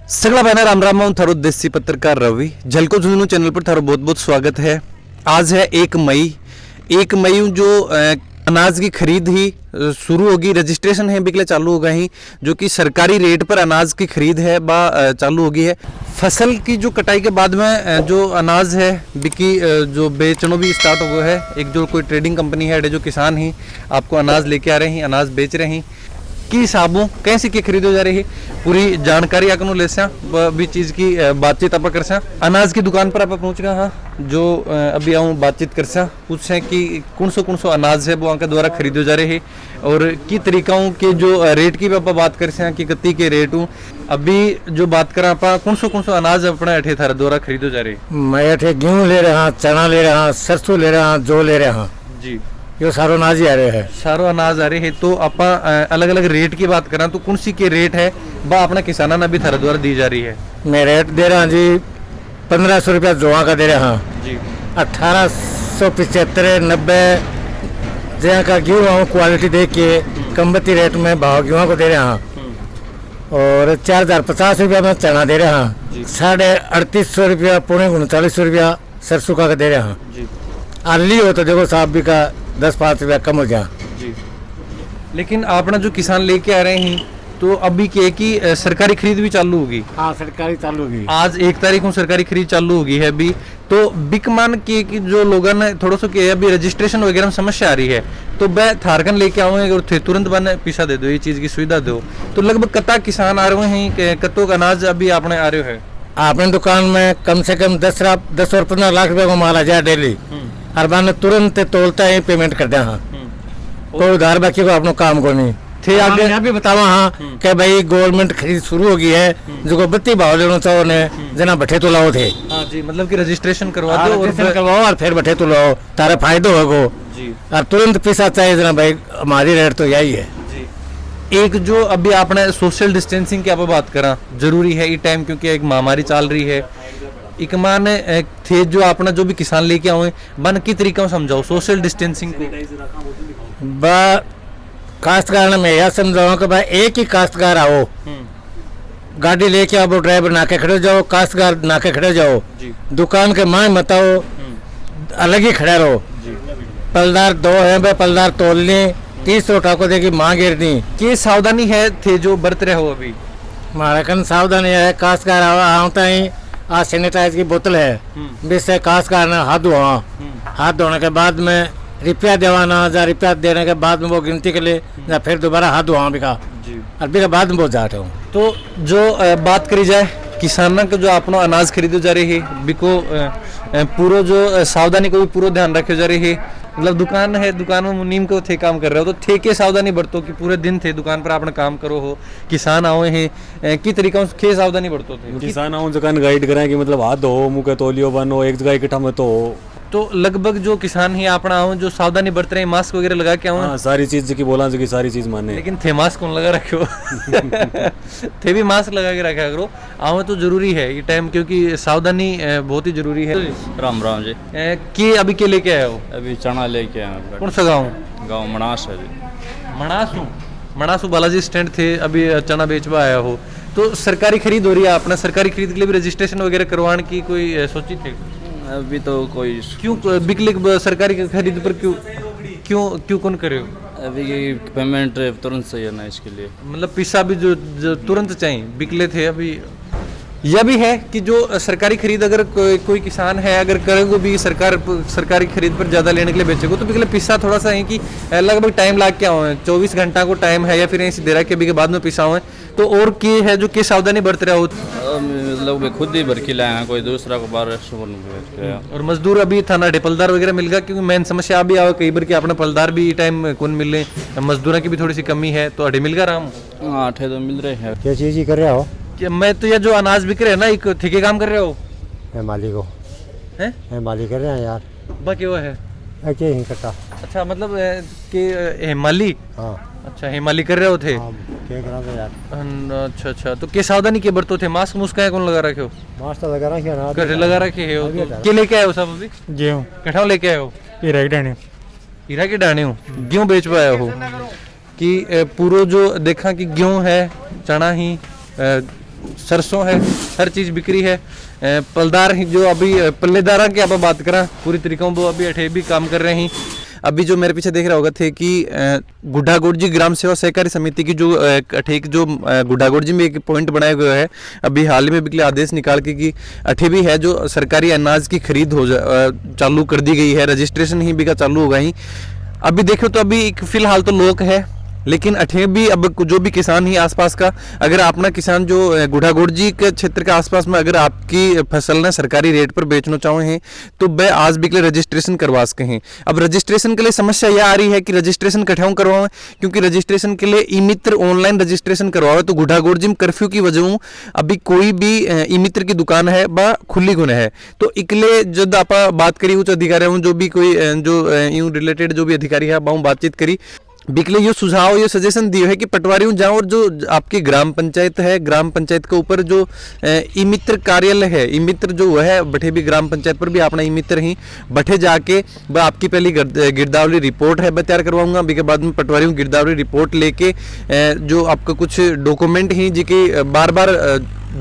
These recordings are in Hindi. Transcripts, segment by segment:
सगला बहना राम राम हूं थारो देसी पत्रकार रवि झलको जुनू चैनल पर थारो बहुत बहुत स्वागत है। आज है 1 मई जो अनाज की खरीद ही शुरू होगी, रजिस्ट्रेशन है बिकले चालू होगा ही, जो कि सरकारी रेट पर अनाज की खरीद है बा चालू होगी है। फसल की जो कटाई के बाद में जो अनाज है बिकी जो बेचना भी स्टार्ट हो गया है। एक जो कोई ट्रेडिंग कंपनी है जो किसान ही आपको अनाज लेके आ रहे हैं, अनाज बेच रहे हैं की हिसाबों कैसे की खरीदो जा रही है, पूरी जानकारी आपको ले भी चीज़ की बातचीत आप कर सा। अनाज की दुकान पर आप पहुँच गए हाँ, जो अभी आऊँ बातचीत कर सा, पूछें कि कौन सो अनाज है वो आपके द्वारा खरीदो जा रहे हैं और की तरीकाओं के जो रेट की भी आप बात कर सा कि कत्ती के रेट हूँ। अभी जो बात करें आप कौन सो अनाज अपने अठे थारा द्वारा खरीदो जा रहे? मैं अठे गेहूँ ले रहा, चना ले रहा, सरसों ले रहा, जौ ले रहा जी, यो सारो अनाज ही आ रहे हैं। सारो अनाज आ रहे हैं। तो आप अलग अलग रेट की बात करें तो कौन सी के रेट है वह अपना किसाना ने भी थारा द्वारा दी जा रही है? मैं रेट दे रहा जी 1500 रुपया जोआ का दे रहा जी, 1875 90 जहाँ का गेहूँ आऊँ क्वालिटी देख के कमबती रेट में भाव गेहूँ को दे रहा और 4050 रुपया में चना दे रहा, 3850 रुपया 39 रुपया सरसों का दे रहा जी। आली हो तो देखो साहब भी का 10-5 रुपया कम हो जा जी। लेकिन आपने जो किसान लेके आ रहे हैं तो अभी के की सरकारी खरीद भी चालू होगी? हाँ, सरकारी चालू होगी। आज 1 तारीख को सरकारी खरीद चालू होगी है अभी। तो बिकमान के की जो लोगों ने थोड़ा सा के अभी रजिस्ट्रेशन वगैरह में समस्या आ रही है तो वह थारकन लेके आऊंगे और थे तुरंत बने पैसा दे दो, ये चीज की सुविधा दो। तो लगभग कत्ता किसान आ रहे हैं, कत्तों का अनाज अभी आपने आ रहे है? आपने दुकान में कम से कम 10 और 15 लाख रुपए का माल आ जाए डेली और मैंने तुरंत तोलता है पेमेंट कर दिया हाँ। कोई उधार बाकी को अपना काम को नहीं थे। आगे भी बतावा हाँ कि भाई गवर्नमेंट खरीद शुरू हो गई है, जो को बत्ती भाव लेना चाहो ने जना बैठे तो लाओ थे। हाँ जी, मतलब कि रजिस्ट्रेशन करवा दो और करवाओ और फिर बैठे तो लाओ, तारा फायदो होगो जी। और तुरंत पैसा चाहिए जना भाई, हमारी रेट तो यही है जी। एक जो अभी आपने सोशल डिस्टेंसिंग की आप बात करा जरूरी है ये टाइम, क्योंकि एक महामारी चल रही है। एक मान थे जो अपना जो भी किसान लेके आए बन की तरीका समझाओ सोशल डिस्टेंसिंग को। बा काश्तकार ने मैं यह समझाऊँ कि भाई एक ही काश्तकार आओ, गाड़ी लेके आओ, ड्राइवर नाके खड़े जाओ, काश्तकार नाके खड़े जाओ, दुकान के माँ मत आओ, अलग ही खड़े रहो। पलदार 2 है भाई, पलदार तोलनी 30 उठाको देगी माँ गिर दी। ये सावधानी है थे जो बरत रहे हो अभी? हमारा कन सावधानी है, काश्तकार आवता ही आज सैनिटाइज की बोतल है, जिससे काश्तकार ने हाथ धोआ, हाथ धोने के बाद में रुपया देवाना, या रुपया देने के बाद में वो गिनती के लिए या फिर दोबारा हाथ धोआ बिका और बिका बाद में वो जाते हूँ। तो जो बात करी जाए किसानों को जो अपना अनाज खरीदो जा रही है बिको पूरा जो सावधानी को भी पूरा ध्यान रखे जा रही है। मतलब दुकान है, दुकान में मुनीम को थे काम कर रहे हो तो थे के सावधानी बरतो कि पूरे दिन थे दुकान पर आपने काम करो हो। किसान आओ हैं की तरीका से सावधानी बरतो थे? किसान आओ दुकान गाइड करें कि मतलब हाथ धो, मुँह के तोलियो बनो, एक जगह इकट्ठा मत हो। तो लगभग जो किसान ही अपना आओ जो सावधानी बरत रहे हैं, मास्क वगैरह लगा के आओ? हाँ, सारी चीज की बोला की सारी चीज माने। लेकिन थे मास्क कौन लगा रखे हो? थे भी मास्क लगा के रखा करो, आओ तो जरूरी है ये टाइम, क्योंकि सावधानी बहुत ही जरूरी है। राम राम जी। कि अभी के लेके आए हो? अभी चना लेके आए। कौन सा गाँव? गाँव मनास है जी। मनासू बालाजी स्टैंड थे, अभी चना बेचवा आया हो। तो सरकारी खरीद हो रही है, अपना सरकारी खरीद के लिए भी रजिस्ट्रेशन वगैरह करवाने की कोई सोची थी? अभी तो कोई क्यों बिकले सरकारी खरीद पर क्यों कौन करे हो? अभी पेमेंट तुरंत चाहिए ना, इसके लिए मतलब पैसा भी जो तुरंत चाहिए बिकले थे। अभी यह भी है कि जो सरकारी खरीद अगर कोई किसान है अगर करेगा भी सरकारी खरीद पर ज़्यादा लेने के लिए बेचेगा तो बिकले पैसा थोड़ा सा है कि लगभग टाइम लाग के आए, 24 घंटा को टाइम है या फिर ऐसी देर के भी के बाद में पैसा हुए तो और के है जो के सावधानी बरत रहा हो? मतलब मैं खुद ही भर के लाया है, कोई दूसरा को बार। और मजदूर अभी थाना पलदार वगैरह मिल गया? क्योंकि मेन समस्या अभी आओ कई बार कि अपना पलदार भी टाइम कौन मिले, मजदूरों की भी थोड़ी सी कमी है, तो अड़े मिल गया राम? हाँ, अठे तो मिल रहे हैं। क्या चीज ही कर रहे हो? कि मैं तो ये जो अनाज बिक रहे हैं ना, एक ठेके काम कर रहे हो? माली को हैं माली कर रहे हैं यार, बाकी वो है क्या ही करता। अच्छा, मतलब कि हेमाली? हाँ, अच्छा हेमाली कर रहे हो थे? क्या करा था यार। अच्छा, तो के सावधानी के बरतो थे? मास्क मुस्क कौन लगा रखे हो? मास्क तो लगा रखे ना, घर लगा रखे है हो? के लेके आए हो सब अभी? गेहूँ कठाओ लेके आए हो? हीरा के डाने हो? गेहूँ बेच पाया हो कि पूरा जो देखा कि गेहूँ है, चना ही सरसों है, हर चीज़ बिक्री है। पलदार ही जो अभी पल्लेदारा की आप बात करें पूरी तरीकों वो अभी अठे भी काम कर रहे हैं। अभी जो मेरे पीछे देख रहा होगा थे कि गुड्डागोड़ जी ग्राम सेवा सहकारी समिति की जो अठे की जो गुड्डागोड़ जी में एक पॉइंट बनाया गया है अभी हाल ही में बिकले आदेश निकाल के कि अठे भी है जो सरकारी अनाज की खरीद हो चालू कर दी गई है, रजिस्ट्रेशन ही बिका चालू होगा ही। अभी देखो तो अभी एक फिलहाल तो लोक है, लेकिन अठे भी अब जो भी किसान ही आसपास का, अगर अपना किसान जो गुड्डागोड़ जी के क्षेत्र के आसपास में अगर आपकी फसल ने सरकारी रेट पर बेचना चाहे हैं तो वह आज भी के लिए रजिस्ट्रेशन करवा सके हैं। अब रजिस्ट्रेशन के लिए समस्या यह आ रही है कि रजिस्ट्रेशन कठाऊँ करवाएं, क्योंकि रजिस्ट्रेशन के लिए ई मित्र ऑनलाइन रजिस्ट्रेशन करवाओ तो गुड्डागोड़ जी में कर्फ्यू की वजह अभी कोई भी ई मित्र की दुकान है वह खुली गुण है। तो इकले जब आप बात करी उच्च अधिकारी हूँ जो भी कोई जो यूँ रिलेटेड जो भी अधिकारी है वह बातचीत करी बिकले ये सुझाव ये सजेशन दिए है कि पटवारी जाओ और जो आपकी ग्राम पंचायत है, ग्राम पंचायत के ऊपर जो ई मित्र कार्यालय है, ई मित्र जो है बठे भी ग्राम पंचायत पर भी अपना ई मित्र ही बठे जाके वह आपकी पहली गिरदावरी रिपोर्ट है वह तैयार करवाऊंगा। अभी के बाद में पटवारी गिरदावरी रिपोर्ट लेके जो आपका कुछ डॉक्यूमेंट ही जिनकी बार बार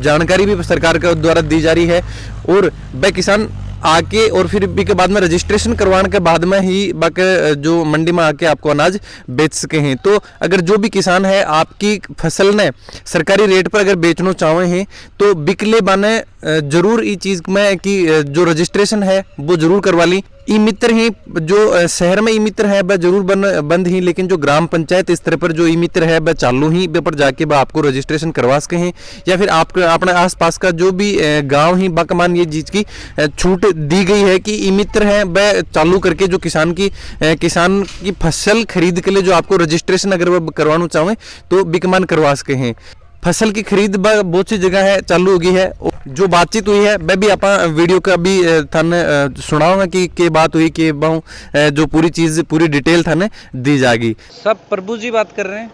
जानकारी भी सरकार के द्वारा दी जा रही है और वह किसान आके और फिर भी के बाद में रजिस्ट्रेशन करवाने के बाद में ही बाकी जो मंडी में आके आपको अनाज बेच सके हैं। तो अगर जो भी किसान है आपकी फसल ने सरकारी रेट पर अगर बेचना चाहे हैं तो बिकले बाने जरूर ये चीज़ में कि जो रजिस्ट्रेशन है वो जरूर करवा ली। ई मित्र ही जो शहर में ई मित्र है वह जरूर बंद ही, लेकिन जो ग्राम पंचायत स्तर पर जो ई मित्र है वह चालू ही पर जाके वह आपको रजिस्ट्रेशन करवा सके हैं, या फिर आप अपने आसपास का जो भी गांव ही बाकमान ये चीज़ की छूट दी गई है कि ई मित्र है वह चालू करके जो किसान की फसल खरीद के लिए जो आपको रजिस्ट्रेशन अगर वह करवाना चाहें तो बिकमान करवा सके हैं। फसल की खरीद बहुत सी जगह है चालू होगी है। जो बातचीत हुई है मैं भी आप वीडियो का भी थाने सुनाऊंगा कि के बात हुई कि बहु जो पूरी चीज़ पूरी डिटेल थाने दी जाएगी। सब प्रभु जी बात कर रहे हैं।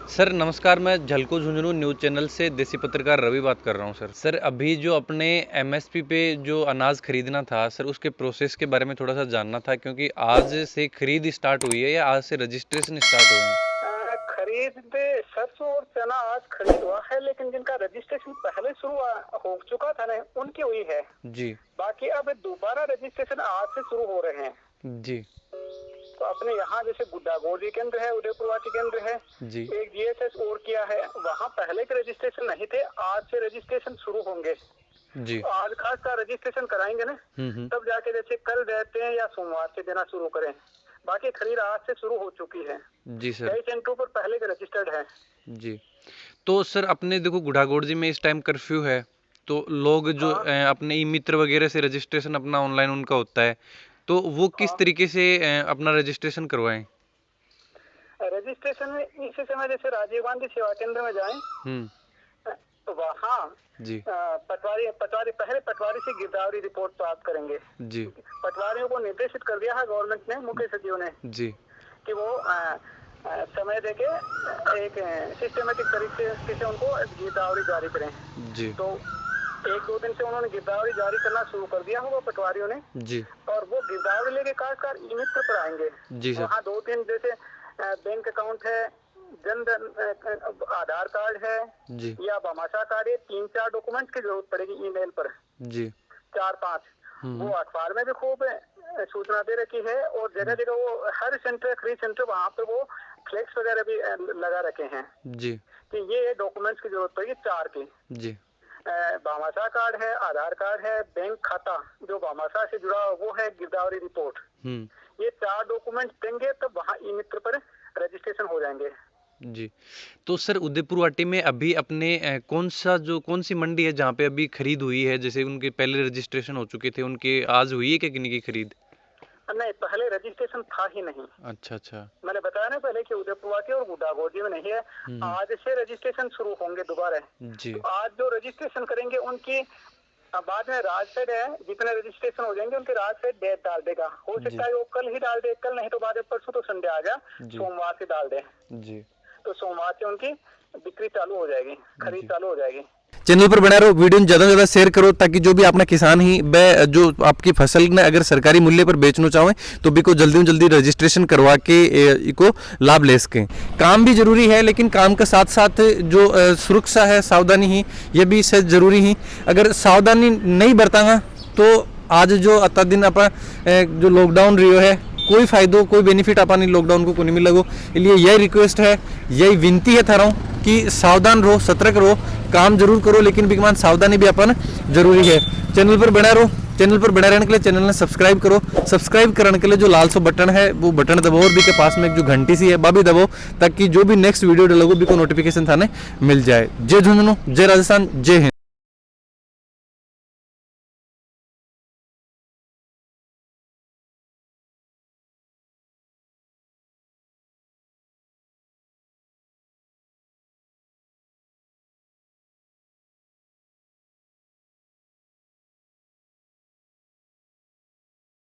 सर नमस्कार, मैं झलको झुंझुनू न्यूज़ चैनल से देसी पत्रकार रवि बात कर रहा हूं। सर अभी जो अपने एमएसपी पे जो अनाज खरीदना था सर उसके प्रोसेस के बारे में थोड़ा सा जानना था, क्योंकि आज से खरीद स्टार्ट हुई है या आज से रजिस्ट्रेशन स्टार्ट हुई है? खरीद सरसों और चना आज खरीद हुआ है, लेकिन जिनका रजिस्ट्रेशन पहले शुरू हो चुका था ना उनकी हुई है जी। बाकी अब दोबारा रजिस्ट्रेशन आज से शुरू हो रहे हैं जी। तो अपने यहाँ जैसे गुड्डागोड़ जी केंद्र है, उदयपुरवाटी केंद्र है जी, एक जीएसएस और किया है, वहाँ पहले के रजिस्ट्रेशन नहीं थे, आज से रजिस्ट्रेशन शुरू होंगे जी। आज खास का रजिस्ट्रेशन कराएंगे ना तब जाके जैसे कल रहते हैं या सोमवार से देना शुरू करें। बाकी खरीद आज से शुरू हो चुकी है जी सर। कई सेंटरों पर पहले के रजिस्टर्ड है जी। तो सर अपने देखो गुड्डागोड़ जी में इस टाइम कर्फ्यू है तो लोग जो अपने ई मित्र वगैरह से रजिस्ट्रेशन अपना ऑनलाइन उनका होता है तो वो किस तरीके से अपना रजिस्ट्रेशन करवाएं? रजिस्ट्रेशन में इस समय जैसे राजीव गांधी सेवा केंद्र में जाएं तो वहाँ जी पटवारी पहले पटवारी से गिरदावरी रिपोर्ट प्राप्त करेंगे जी। पटवारियों को निर्देशित कर दिया है गवर्नमेंट ने, मुख्य सचिव ने जी कि वो समय देके एक सिस्टमेटिक तरीके से उनको गिरदावरी जारी करें जी। तो एक दो दिन से उन्होंने गिरदावरी जारी करना शुरू कर दिया होगा पटवारियों ने जी। और वो गिरदावरी लेके खासकर ई मित्र पर आएंगे जी। वहाँ दो तीन जैसे बैंक अकाउंट है, जनधन आधार कार्ड है जी। या भामाशाह कार्ड है, 3-4 डॉक्यूमेंट की जरूरत पड़ेगी ईमेल पर जी, 4-5। वो अखबार में भी खूब सूचना दे रखी है और जगह जगह वो हर सेंटर खरीद सेंटर वहाँ पे वो फ्लेक्स वगैरह भी लगा रखे हैं जी कि ये डॉक्यूमेंट्स की जरूरत पड़ेगी 4 की जी। भामाशाह कार्ड है, आधार कार्ड है, बैंक खाता जो भामाशाह से जुड़ा वो है, गिरदावरी रिपोर्ट, ये 4 डॉक्यूमेंट देंगे तब वहाँ ई मित्र पर रजिस्ट्रेशन हो जाएंगे जी। तो सर उदयपुरवाटी में अभी अपने कौन सी मंडी है जहाँ पे अभी खरीद हुई है? जैसे उनके पहले रजिस्ट्रेशन हो चुके थे उनके आज हुई है क्या किन्हीं की खरीद? नहीं, पहले रजिस्ट्रेशन था ही नहीं। अच्छा अच्छा, मैंने बताया ना पहले कि उदयपुरवाटी और गुड्डागोड़ जी में नहीं है, आज से रजिस्ट्रेशन शुरू होंगे दोबारा जी। तो आज जो रजिस्ट्रेशन करेंगे उनकी बाद में राज फेड है, जितने रजिस्ट्रेशन हो जाएंगे उनके राज फेड डेट डाल देगा, हो सकता है वो कल ही डाल दे, कल नहीं तो बाद में परसों तो संडे आ गया, सोमवार से डाल दे जी। तो सोमवार से उनकी बिक्री चालू हो जाएगी, खरीद चालू हो जाएगी। चैनल पर बना रहो, वीडियो में ज़्यादा से ज़्यादा शेयर करो ताकि जो भी अपना किसान ही वे जो आपकी फसल ने अगर सरकारी मूल्य पर बेचना चाहें तो भी को जल्दी में जल्दी रजिस्ट्रेशन करवा के इको लाभ ले सकें। काम भी जरूरी है लेकिन काम के साथ साथ जो सुरक्षा है, सावधानी ही ये भी से जरूरी ही। अगर सावधानी नहीं बरतांगा तो आज जो अता दिन अपना जो लॉकडाउन रियो है कोई फायदो कोई बेनिफिट अपन लॉकडाउन को नहीं मिलेगो। इसलिए यही रिक्वेस्ट है, यही विनती है थारा कि सावधान रहो, सतर्क रहो, काम जरूर करो लेकिन बिकमान सावधानी भी अपन जरूरी है। चैनल पर बना रहो, चैनल पर बना रहने के लिए चैनल ने सब्सक्राइब करो। सब्सक्राइब करने के लिए जो लाल सो बटन है वो बटन दबाओ और भी के पास में एक जो घंटी सी है वह भी दबाओ ताकि जो भी नेक्स्ट वीडियो डलोगे भी को नोटिफिकेशन थाने मिल जाए। जय झुंझुनू, जय राजस्थान, जय हिंद।